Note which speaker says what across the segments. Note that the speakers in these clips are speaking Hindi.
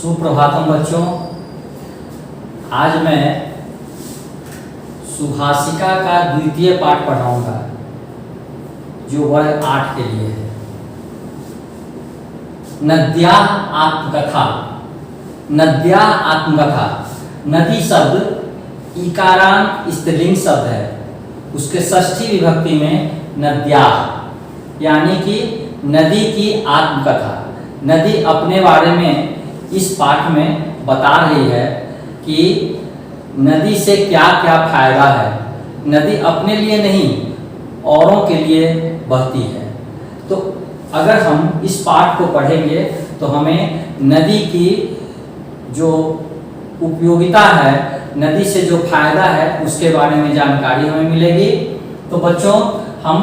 Speaker 1: सुप्रभातम बच्चों। आज मैं सुभाषिका का द्वितीय पाठ पढ़ाऊंगा जो वर्ग 8 के लिए है। नद्या आत्मकथा। नद्या आत्मकथा। नदी शब्द इकारांत स्त्रीलिंग शब्द है। उसके षष्ठी विभक्ति में नद्या, यानी कि नदी की आत्मकथा। नदी अपने बारे में इस पाठ में बता रही है कि नदी से क्या क्या फायदा है। नदी अपने लिए नहीं, औरों के लिए बहती है। तो अगर हम इस पाठ को पढ़ेंगे तो हमें नदी की जो उपयोगिता है, नदी से जो फायदा है, उसके बारे में जानकारी हमें मिलेगी। तो बच्चों, हम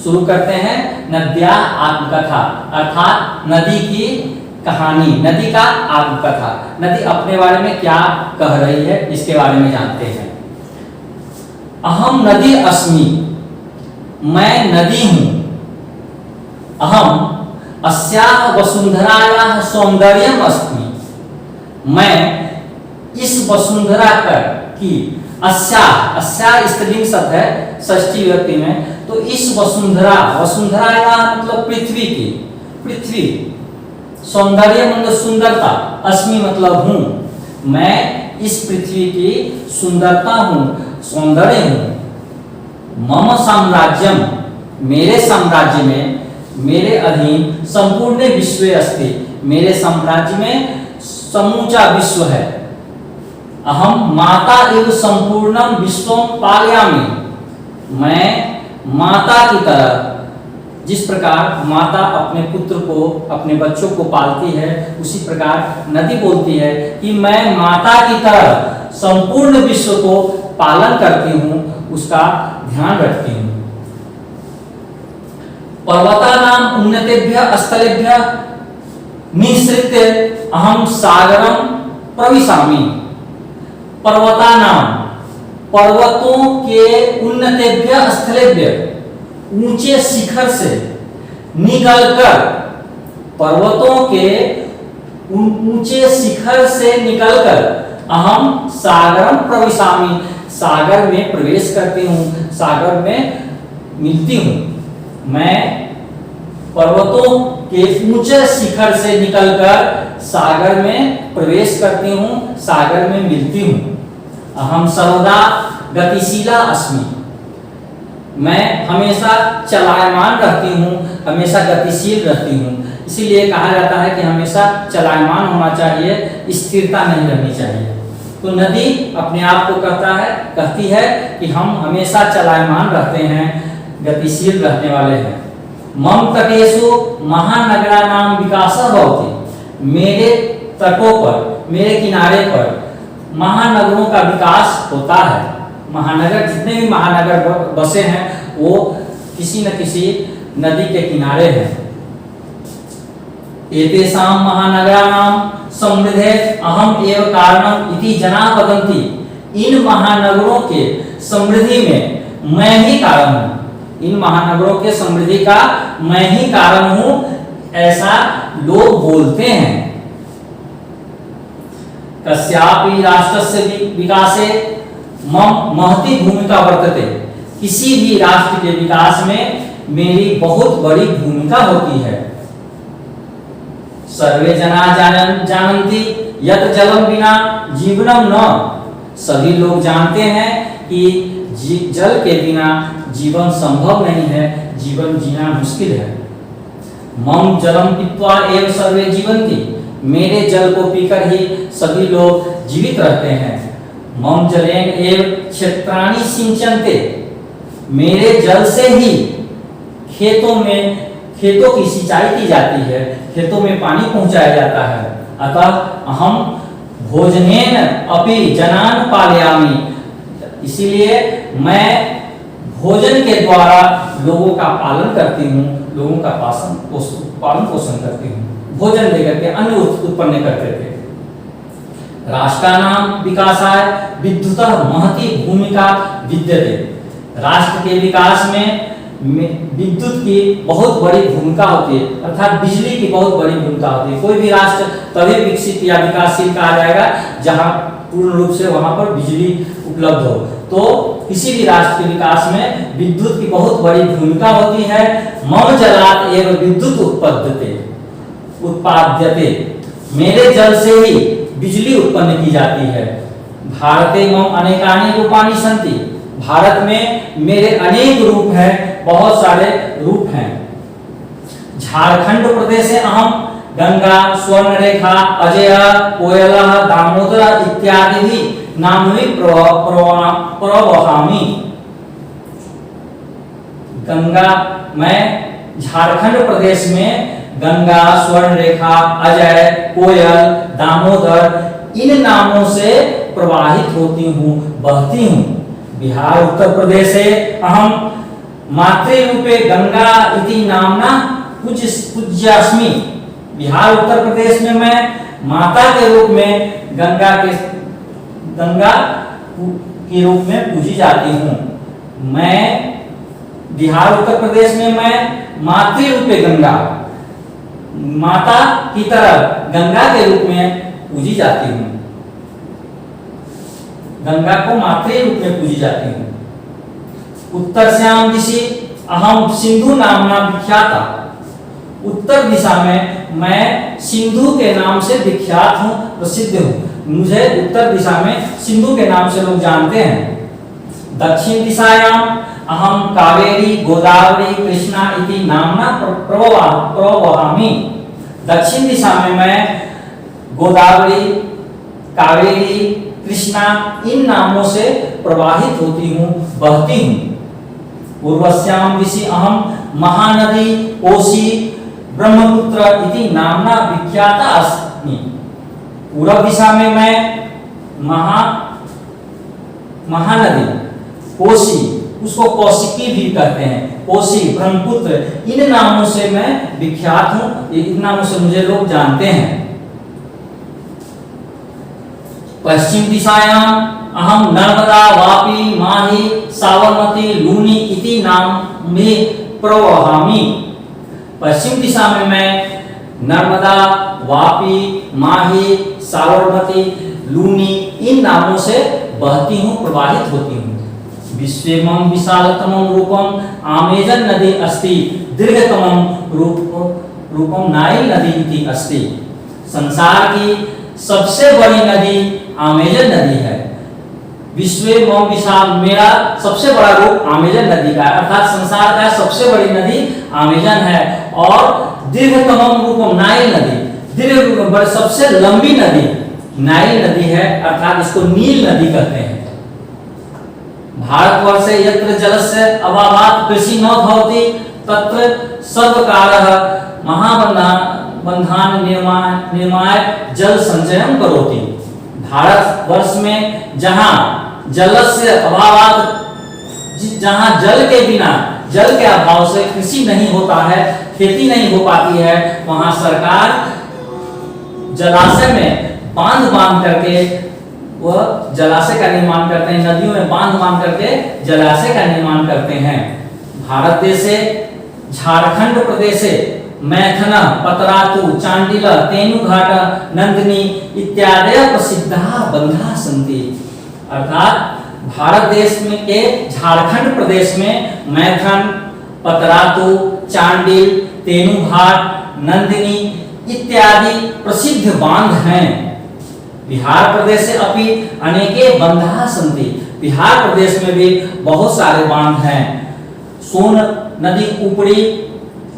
Speaker 1: शुरू करते हैं नद्या आत्मकथा, अर्थात नदी की कहानी, नदी का आत्मकथा। नदी अपने बारे में क्या कह रही है, इसके बारे में जानते हैं। अहम नदी अस्मि, मैं नदी हूं। अहम अस्याः वसुंधरायाः सौंदर्यम् अस्मि, मैं इस वसुंधरा की, अस्या स्त्रीलिंग शब्द है षष्ठी विभक्ति में। तो इस वसुंधरा, वसुंधराया मतलब पृथ्वी की, पृथ्वी, सौंदर्य मतलब सुंदरता, अस्मि मतलब हूं, मैं इस पृथ्वी की सुंदरता हूं, सौंदर्य हूं। मम साम्राज्यम, मेरे साम्राज्य में, मेरे अधीन संपूर्ण विश्व अस्ति, मेरे साम्राज्य में समूचा विश्व है। अहम माता एव संपूर्णम विश्वम पालयामि, मैं माता की तरह, जिस प्रकार माता अपने पुत्र को, अपने बच्चों को पालती है, उसी प्रकार नदी बोलती है कि मैं माता की तरह संपूर्ण विश्व को पालन करती हूं, उसका ध्यान रखती हूं। पर्वतानाम उन्नतेभ्यः स्थलेभ्यः निःसृत्य अहम सागरम प्रविशामि। पर्वतानाम, पर्वतों के उन्नतेभ्यः स्थलेभ्यः, ऊंचे शिखर से निकलकर, पर्वतों के ऊंचे शिखर से निकलकर अहम सागरम प्रविशामि, सागर में प्रवेश करती हूं, सागर में मिलती हूं। मैं पर्वतों के ऊंचे शिखर से निकलकर सागर में प्रवेश करती हूं, सागर में मिलती हूं। अहम सर्वदा गतिशीला अस्मि, मैं हमेशा चलायमान रहती हूँ, हमेशा गतिशील रहती हूँ। इसीलिए कहा जाता है कि हमेशा चलायमान होना चाहिए, स्थिरता नहीं रहनी चाहिए। तो नदी अपने आप को कहती है कि हम हमेशा चलायमान रहते हैं, गतिशील रहने वाले हैं। मम तटेषु महानगराणां विकासः भवति, मेरे तटों पर, मेरे किनारे पर महानगरों का विकास होता है। महानगर, जितने भी महानगर बसे हैं वो किसी न किसी नदी के किनारे हैं। एतेषां महानगराणां समृद्धे अहम एव कारणम इति जनाः वदन्ति, इन महानगरों के समृद्धि में मैं ही कारण हूँ, इन महानगरों के समृद्धि का मैं ही कारण हूँ, ऐसा लोग बोलते हैं। कस्यापि राष्ट्रस्य विकासे मम महती भूमिका वर्तते, किसी भी राष्ट्र के विकास में मेरी बहुत बड़ी भूमिका होती है। सर्वे जना जानन्ति यत् जलम बिना जीवनम न, सभी लोग जानते हैं कि जल के बिना जीवन संभव नहीं है, जीवन जीना मुश्किल है। मम जलम पीत्वा एव सर्वे जीवन्ति, मेरे जल को पीकर ही सभी लोग जीवित रहते हैं। मम जलेन एव क्षेत्राणि सिंचन्ते, मेरे जल से ही खेतों की सिंचाई की जाती है, खेतों में पानी पहुंचाया जाता है। अतः अहम भोजनेन अपि जनान पालयामि, इसीलिए मैं भोजन के द्वारा लोगों का पालन करती हूँ, लोगों का पालन पोषण करती हूँ। भोजन देकर के अन्न उत्पन्न करते थे। राष्ट्राणां विकासाय विद्युतः महती भूमिका विद्यते, राष्ट्र के विकास में विद्युत की बहुत बड़ी भूमिका होती है, अर्थात बिजली की बहुत बड़ी भूमिका होती है। कोई भी राष्ट्र तभी विकसित या विकासशील कहा जाएगा जहां पूर्ण रूप से वहां पर बिजली उपलब्ध हो। तो किसी भी राष्ट्र के विकास में विद्युत की बहुत बड़ी भूमिका होती है। मम जलात् एव विद्युत उत्पाद्यते, मेरे जल से ही बिजली उत्पन्न की जाती है। भारते मम अनेकानि रूपाणि सन्ति, भारत में मेरे अनेक रूप हैं, बहुत सारे रूप हैं। झारखंड प्रदेश अहम गंगा, स्वर्णरेखा, अजय, कोयलः, दामोदर इत्यादि भी नाम्नि प्रवहामि। गंगा, मैं झारखंड प्रदेश में गंगा, स्वर्णरेखा, अजय, कोयल, दामोदर इन नामों से प्रवाहित होती हूँ, बहती हूँ। बिहार उत्तर प्रदेश है अहम मातृरूपे गंगा इति नामना पूज्यास्मि, बिहार उत्तर प्रदेश में मैं माता के रूप में गंगा के रूप में पूजी जाती हूँ। मैं बिहार उत्तर प्रदेश में मैं मातृरूपे गंगा, माता की तरह गंगा के रूप में पूजी जाती हूँ, गंगा को मातृ रूप में पूजी जाती हूँ। उत्तरस्याम दिशि अहम सिंधु नामना विख्याता, उत्तर दिशा में मैं सिंधु के नाम से विख्यात हूँ, प्रसिद्ध हूँ। मुझे उत्तर दिशा में सिंधु के नाम से लोग जानते हैं। दक्षिण दिशायाम अहम कावेरी, गोदावरी, कृष्णा इति नामना प्रवहामि, दक्षिण दिशा में मैं गोदावरी, कावेरी, कृष्णा इन नामों से प्रवाहित होती हूँ, बहती हूँ। पूर्वस्याम दिशि अहम महानदी, कोसी, ब्रह्मपुत्र इति नामना विख्याता अस्मि, पूर्व दिशा में मैं महानदी, कोसी, उसको कौशिकी भी कहते हैं, कोसी, ब्रह्मपुत्र इन नामों से मैं विख्यात हूँ, इन नामों से मुझे लोग जानते हैं। पश्चिम दिशायाम अहम नर्मदा, वापी, माही, साबरमती, लूनी इति नाम में प्रवहामि, पश्चिम दिशा में मैं नर्मदा, वापी, माही, साबरमती, लूनी इन नामों से बहती हूँ, प्रवाहित होती हूँ। विश्वमं विशालतमं रूपम आमेजन नदी अस्ति, दीर्घतमं रूपम नाइल नदी इति अस्ति, संसार की सबसे बड़ी नदी अमेजन नदी है। विश्वमं विशाल, मेरा सबसे बड़ा रूप अमेजन नदी का, अर्थात संसार का सबसे बड़ी नदी अमेजन है। और दीर्घतमम रूपम नाइल नदी, दीर्घ सबसे लंबी नदी नाइल नदी है, अर्थात इसको नील नदी कहते हैं। भारतवर्षे यत्र जलस्य अभावात् कृषि न भवति तत्र सर्वकारः महाबंधान निर्माय जल संचयन करोति, भारतवर्ष में जहाँ जलस्य अभावात्, जहाँ जल के बिना, जल के अभाव से कृषि नहीं होता है, खेती नहीं हो पाती है, वहां सरकार जलाशय में बांध करके वह जलाशय का निर्माण करते हैं, नदियों में बांध करके जलाशय का निर्माण करते हैं। भारत देशे झारखंड प्रदेशे मैथन, पतरातु, चांडिल, तेनुघाट, नंदिनी इत्यादि प्रसिद्धा बंधा सन्ति, अर्थात भारत देश में के झारखंड प्रदेश में मैथन, पतरातु, चांडिल, तेनुघाट, नंदिनी इत्यादि प्रसिद्ध बांध हैं। बिहार प्रदेश से अपि अनेके बंधा सन्ति, बिहार प्रदेश में भी बहुत सारे बांध हैं। सोन नदी ऊपरी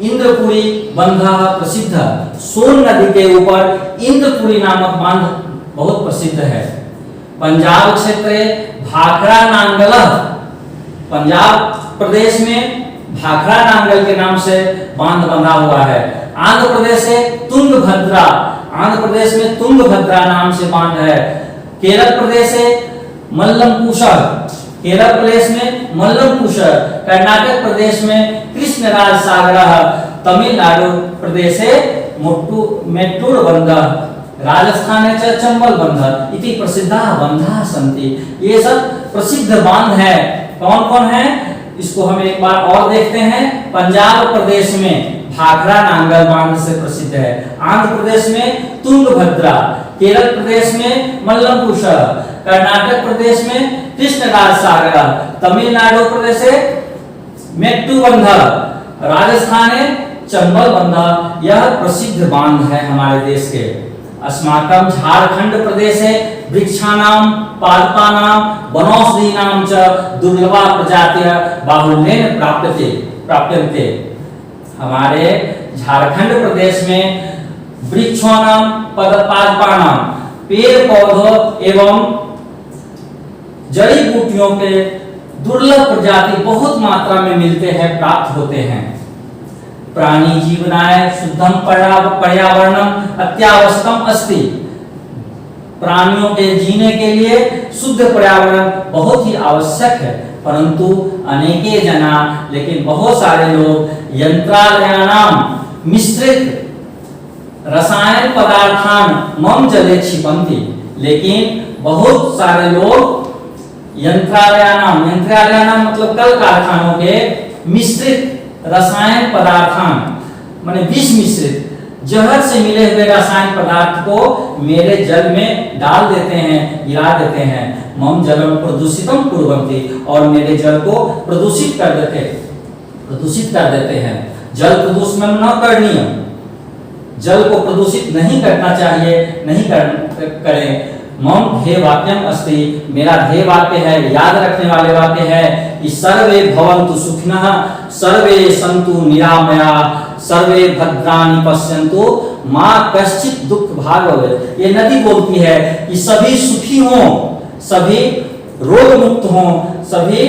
Speaker 1: इंद्रपुरी बंधा प्रसिद्ध, सोन नदी के ऊपर इंद्रपुरी नामक बांध बहुत प्रसिद्ध है। पंजाब क्षेत्र भाखड़ा नांगल, पंजाब प्रदेश में भाखड़ा नांगल के नाम से बांध बंधा हुआ है। आंध्र प्रदेश से तुंगभद्रा, आंध्र प्रदेश में तुंगभद्रा नाम से बांध है। केरल प्रदेश से मल्लमपुषर, केरल प्रदेश में मल्लमपुषर, कर्नाटक प्रदेश में कृष्णराज सागर, तमिलनाडु प्रदेश से मेट्टूर बंध, राजस्थान में चंबल बंध इति प्रसिद्धा बंधा सन्ति। ये सब प्रसिद्ध बांध है। कौन कौन है? इसको हम एक बार और देखते हैं। पंजाब प्रदेश में भाखड़ा नांगल बांध से प्रसिद्ध है, आंध्र प्रदेश में तुंगभद्रा, केरल प्रदेश में मल्लपुषा, कर्नाटक प्रदेश में कृष्णराज सागर, तमिलनाडु प्रदेश से मेट्टुबंधा, राजस्थान है चंबल बंधा। यह प्रसिद्ध बांध है हमारे देश के। अस्माकं झारखंड प्रदेश है वृक्षाणाम पादपानाम वनौषधीनाम च दुर्लभा प्रजातिः बाहुल्येन प्राप्यन्ते। हमारे झारखंड प्रदेश में वृक्षोनाम पादपानाम पेड़ पौधों एवं जड़ी बूटियों के दुर्लभ प्रजाति बहुत मात्रा में मिलते हैं, प्राप्त होते हैं। प्राणी जीवनाय शुद्धम पर्यावरणम अत्यावश्यकम अस्ति। प्राणियों के जीने के लिए शुद्ध पर्यावरण बहुत ही आवश्यक है, परंतु अनेके जना लेकिन बहुत सारे लोग यंत्रालयानाम मिश्रित रसायन पदार्थान मम जले क्षिपन्ति। लेकिन बहुत सारे लोग यंत्रालयानाम मतलब कल कारखानों के मिश्रित रसायन पदार्थान माने विष मिश्रित जहर से मिले हुए रासायनिक पदार्थ को मेरे जल में डाल देते हैं, गिरा देते हैं। मम जलम प्रदूषितम कुर्वन्ति, और मेरे जल को प्रदूषित कर देते हैं। जल प्रदूषण न करणीय, जल को प्रदूषित नहीं करना चाहिए, नहीं करें। मम ध्येय वाक्यम अस्ति, मेरा ध्येय वाक्य है, याद रखने वाले वाक्य है कि सर्वे भवन्तु सुखिनः, सर्वे सन्तु निरामया, सर्वे भद्राणि पश्यन्तु मा कश्चित् दुख भाग भवेत्। ये नदी बोलती है कि सभी सुखी हों, सभी रोग मुक्त हों, सभी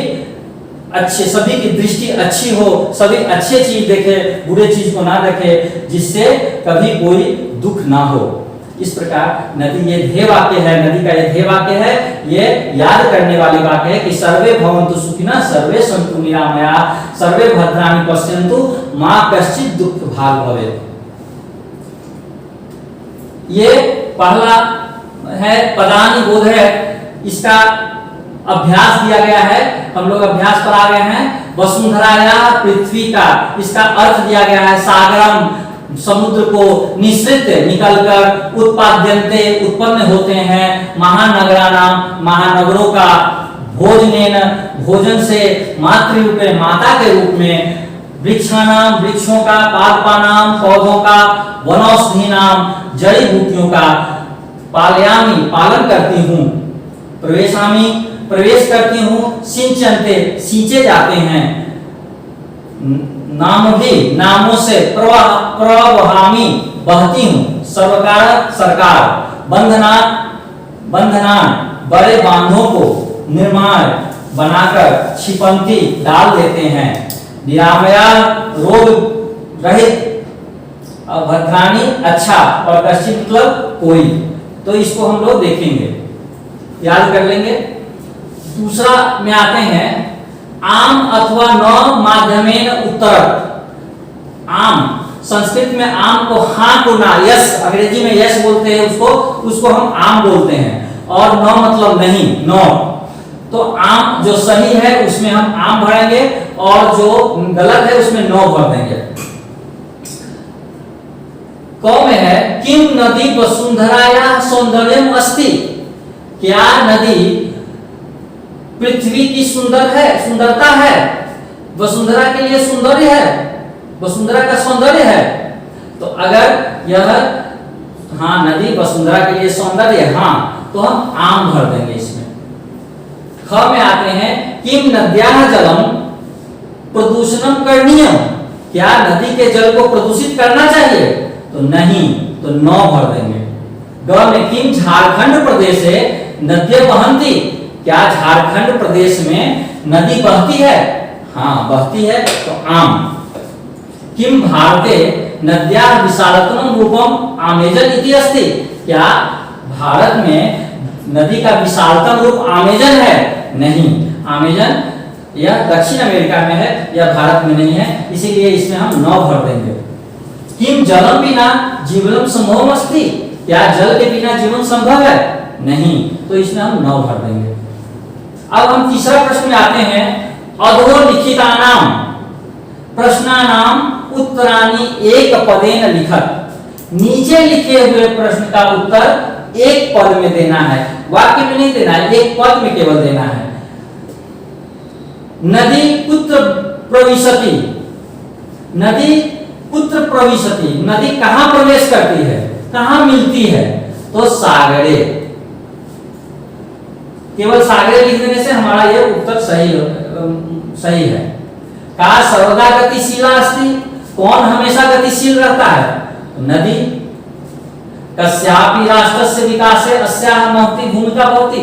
Speaker 1: की दृष्टि अच्छी हो, सभी अच्छे चीज देखे, बुरे चीज को ना देखे, जिससे कभी कोई दुख ना हो। इस प्रकार नदी ये ध्येय वाक्य है, नदी का ये ध्येय वाक्य है, ये याद करने वाली वाक्य है कि सर्वे भवन्तु सुखिनः, सर्वे सन्तु निरामया, सर्वे भद्राणि पश्यन्तु मा कश्चित् दुख भाग भवेत्। ये पहला है पदानि बोध है, इसका अभ्यास दिया गया है, हम लोग अभ्यास पर आ गए हैं। वसुंधराया पृथ्वी का, इसका अर्थ दिया गया है सागरम, समुद्र को निःसृत निकलकर उत्पाद्यन्ते उत्पन्न होते हैं, महानगराणाम महानगरों का, भोजनेन भोजन से, मातृरूपे माता के रूप में, वृक्षाणाम वृक्षों का, पादपानाम पौधों का, वनौषधीनाम जड़ी बूटियों का, पालयामि पालन करती हूँ, प्रवेशामि प्रवेश करती हूँ, सिंचन्ते सींचे जाते हैं, नामों से प्रवहामि बहती हूँ, सर्वकार सरकार, बंधनान बड़े बांधों को निर्माण बनाकर क्षिपंती डाल देते हैं, निरामया रोग रहित, भद्राणी अच्छा, और कश्चित् मतलब कोई। तो इसको हम लोग देखेंगे, याद कर लेंगे। दूसरा में आते हैं आम अथवा न माध्यमेन उत्तरत्। आम संस्कृत में आम को हाँ को ना, यस, अंग्रेजी में यस बोलते हैं, उसको हम आम बोलते हैं, और न मतलब नहीं, नो। तो आम जो सही है उसमें हम आम भरेंगे, और जो गलत है उसमें नो भर देंगे। क में है किम नदी वसुंधराया सौंदर्यम अस्ति। क्या नदी पृथ्वी की सुंदरता है, वसुंधरा के लिए सौंदर्य है, वसुंधरा का सौंदर्य है। तो अगर यह हाँ नदी वसुंधरा के लिए सौंदर्य है, हाँ, तो हम आम भर देंगे इसमें। ख में आते हैं किम नद्याः जलम प्रदूषणम करणीयम। क्या नदी के जल को प्रदूषित करना चाहिए? तो नहीं, तो नौ भर देंगे। ग में किम झारखंड प्रदेश है नद्य बहंती। क्या झारखंड प्रदेश में नदी बहती है? हाँ, बहती है, तो आम। किम भारते नद्या विशालतम रूपम आमेजन इति अस्ति। क्या भारत में नदी का विशालतम रूप आमेजन है? नहीं, आमेजन यह दक्षिण अमेरिका में है, यह भारत में नहीं है, इसीलिए इसमें हम 9 भर देंगे। किम जलम बिना जीवनम संभव अस्ति। क्या जल के बिना जीवन संभव है? नहीं, तो इसमें हम 9 भर देंगे। अब हम तीसरा प्रश्न में आते हैं अधोलिखितानां प्रश्नानां उत्तराणि एक पदेन लिखत। नीचे लिखे हुए प्रश्न का उत्तर एक पद में देना है, वाक्य में नहीं देना है, एक पद में केवल देना है। नदी कुत्र प्रविशति, नदी कुत्र प्रविशति, नदी कहां प्रवेश करती है, कहां मिलती है, तो सागरे। केवल सागरे लिख देने से हमारा यह उत्तर सही है। का सर्वदा गतिशीला अस्ति, कौन हमेशा गतिशील रहता है, तो नदी। कस्यापि राष्ट्रस्य विकासे अस्याः महती भूमिका भवति,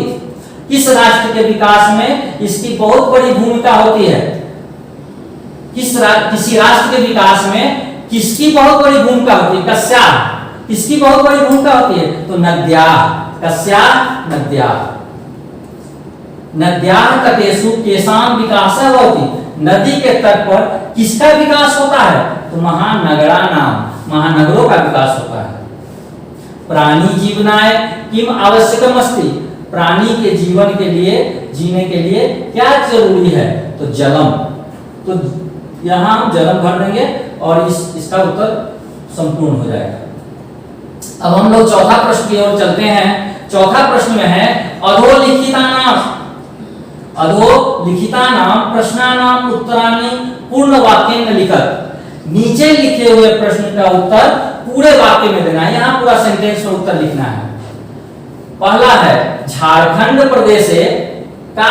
Speaker 1: किस राष्ट्र के विकास में इसकी बहुत बड़ी भूमिका होती है। किसी राष्ट्र के विकास में किसकी बहुत बड़ी भूमिका होती है, कस्या, किसकी बहुत बड़ी भूमिका होती है, तो नद्या। कस्या नद्या, नद्या तटेषु केषां विकासः भवति, नदी के तट पर किसका विकास होता है, तो महानगराणां, महानगरों का विकास होता है। प्राणी जीवनाय किम आवश्यकम अस्ति, प्राणी के जीवन के लिए, जीने के लिए क्या जरूरी है, तो जलम। तो यहां हम जलम भर देंगे और इसका उत्तर संपूर्ण हो जाएगा। अब हम लोग चौथा प्रश्न की ओर चलते हैं। चौथा प्रश्न में है अधोलिखितानां प्रश्नानां उत्तराणि पूर्ण वाक्येन लिखत। नीचे लिखे हुए प्रश्न का उत्तर पूरे वाक्य में देना है, यहां पूरा सेंटेंस में उत्तर लिखना है। पहला है झारखंड प्रदेशे का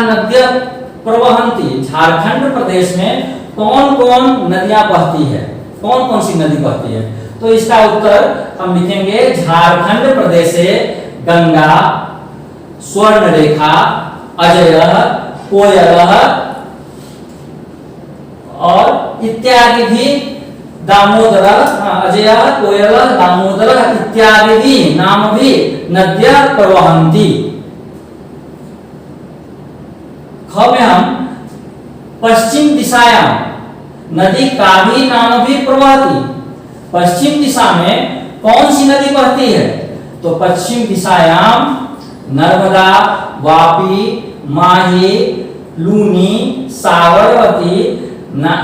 Speaker 1: नद्य प्रवहंती, झारखंड प्रदेश में कौन कौन नदियां बहती है, कौन कौन सी नदी बहती है, तो इसका उत्तर हम लिखेंगे झारखंड प्रदेशे गंगा, स्वर्णरेखा, अजयः, कोयलः और इत्यादि भी, दामोदर, अजयः, कोयलः, दामोदर इत्यादि भी नाम भी नद्यां प्रवहन्ति। ख में हम पश्चिम दिशायां नदी का भी नाम भी प्रवहति। पश्चिम दिशा में कौन सी नदी बहती है, तो पश्चिम दिशायां नर्मदा, वापी, माही, लूनी, साबरमती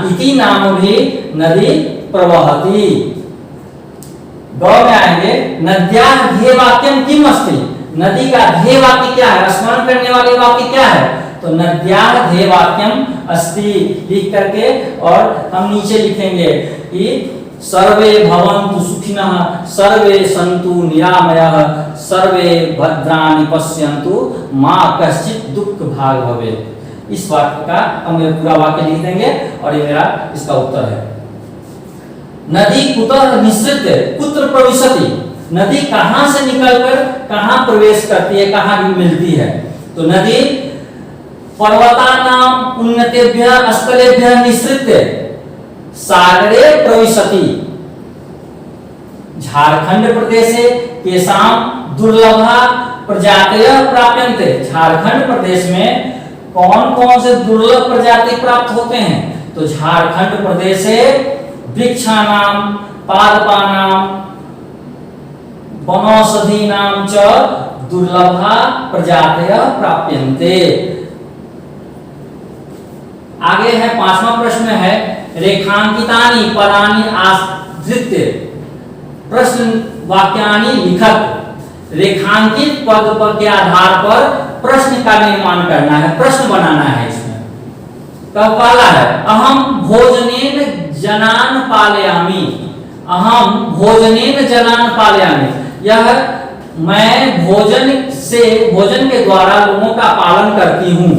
Speaker 1: इति नाम भी नदी प्रवहति। ग में आएंगे नद्या ध्येय वाक्यम किम अस्ति, नदी का ध्येय वाक्य क्या है, स्मरण करने वाले वाक्य क्या है, तो नद्या ध्येय वाक्यम अस्ति लिख करके और हम नीचे लिखेंगे कि सर्वे भवन्तु सुखिनः, सर्वे सन्तु निरामयः, सर्वे भद्राणि पश्यन्तु, मा कश्चित् दुःख भाग भवेत्। इस वाक्य का हम पूरा वाक्य लिख देंगे और ये मेरा इसका उत्तर है। नदी कुतः निसृत्य कुत्र प्रविशति, नदी कहां से निकलकर कहां प्रवेश करती है, कहां मिलती है, तो नदी पर्वतानां उन्नतेभ्यः स्थलेभ्यः निसृत्य सागरे प्रविशति। झारखंड प्रदेशे केषां दुर्लभा प्रजातयः प्राप्यन्ते, झारखंड प्रदेश में कौन कौन से दुर्लभ प्रजाति प्राप्त होते हैं, तो झारखंड प्रदेशे वृक्षाणां, पादपानां, वनौषधीनां च दुर्लभा प्रजातयः प्राप्यन्ते। आगे है पांचवा प्रश्न है रेखांकितानि पदानि आश्रित्य प्रश्न वाक्यानि लिखत। रेखांकित पद के आधार पर प्रश्न का निर्माण करना है, प्रश्न बनाना है। इसमें तो पहला है अहम भोजनेन जनान पालयामि, अहम भोजनेन जनान पालयामि, यह मैं भोजन के द्वारा लोगों का पालन करती हूं।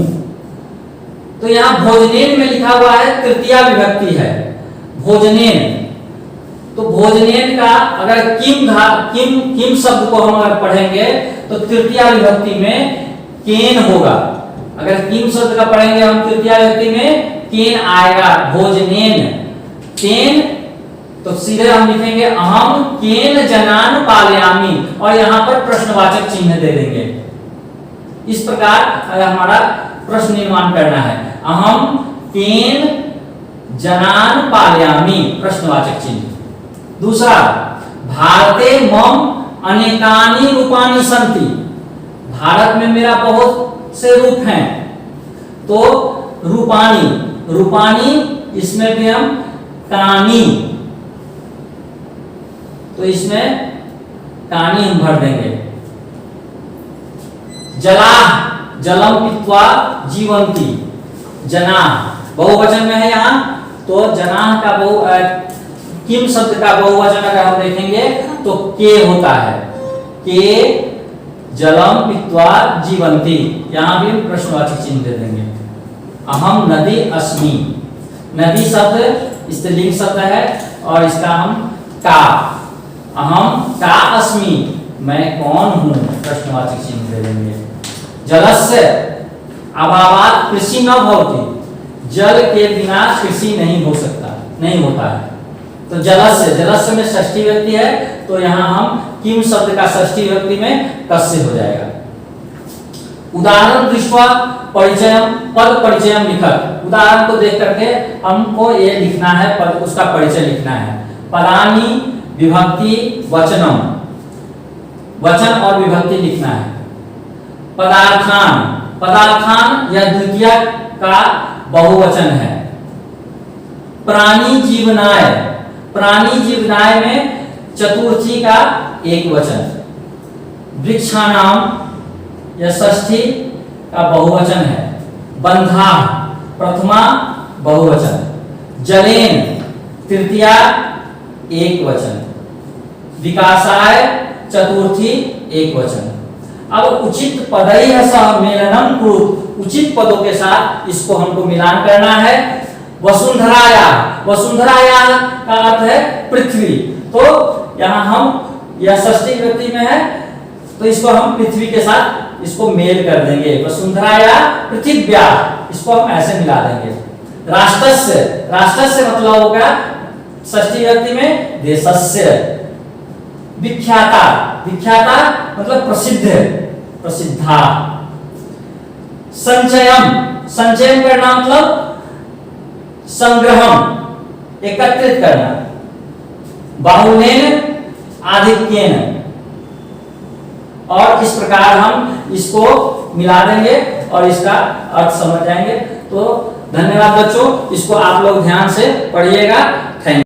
Speaker 1: तो यहाँ भोजनेन में लिखा हुआ है, तृतीया विभक्ति है भोजनेन। तो भोजनेन का अगर किम शब्द को हम अगर पढ़ेंगे तो तृतीया विभक्ति में केन होगा। अगर किम शब्द का पढ़ेंगे हम तृतीया विभक्ति में केन आएगा, भोजनेन केन। तो सीधे हम लिखेंगे अहम केन जनान पालयामि और यहाँ पर प्रश्नवाचक चिन्ह दे देंगे। इस प्रकार हमारा प्रश्न निर्माण करना है, अहम केन जनान पालयामि, प्रश्नवाचक चिन्ह। दूसरा भारते मम अनेकानि रूपाणि सन्ति, भारत में मेरा बहुत से रूप हैं। तो रूपानी, रूपानी इसमें भी हम कानी, तो इसमें कानी हम भर देंगे। जला, जलम पीत्वा जीवंती, जना बहुवचन में है यहाँ, तो जना का किम शब्द का बहुवचन अगर हम देखेंगे तो के होता है, के जलम पीत्वा जीवंती, यहाँ भी प्रश्नवाची चिन्ह दे देंगे। अहम नदी अस्मि, नदी शब्द स्त्रीलिंग शब्द है और इसका हम का, अहम का अस्मि, मैं कौन हूं, प्रश्नवाची चिन्ह दे देंगे। जलस्य अभावात कृषि न भवति, जल के बिना कृषि नहीं हो सकता, नहीं होता है। तो जलस्य, जलस्य में षष्ठी व्यक्ति है, तो यहाँ हम किम शब्द का षष्ठी व्यक्ति में कस्य हो जाएगा। उदाहरण दृष्टवा परिचयम, पद परिचयम लिखत, उदाहरण को देख करके हमको ये लिखना है, पद उसका परिचय लिखना है। पदानी विभक्ति वचनम, वचन और विभक्ति लिखना है। पदार्थान, पदार्थान यह द्वितीय का बहुवचन है। प्राणी जीवनाय, प्राणी जीवनाय में चतुर्थी का एक वचन। वृक्षाणाम यह षष्ठी का बहुवचन है। बंधा प्रथमा बहुवचन। जलेन तृतीया एक वचन। विकासाय चतुर्थी एक वचन। अब उचित पदई सह मेलनम कृत, उचित पदों के साथ इसको हमको मिलान करना है। वसुंधराया, वसुंधराया का अर्थ है पृथ्वी, तो यहाँ हम यह षष्ठी व्यक्ति में है, तो इसको हम पृथ्वी के साथ इसको मेल कर देंगे। वसुंधराया पृथिव्या, इसको हम ऐसे मिला देंगे। राष्ट्रस्य, राष्ट्रस्य मतलब होगा षष्ठी व्यक्ति में देशस्य। विख्याता, विख्याता मतलब प्रसिद्ध, प्रसिद्धा। संचयम, संचयन करना मतलब संग्रहम, एकत्रित करना। बाहुल्येन आधिक्येन, और इस प्रकार हम इसको मिला देंगे और इसका अर्थ समझ जाएंगे। तो धन्यवाद बच्चों, इसको आप लोग ध्यान से पढ़िएगा। Thank you.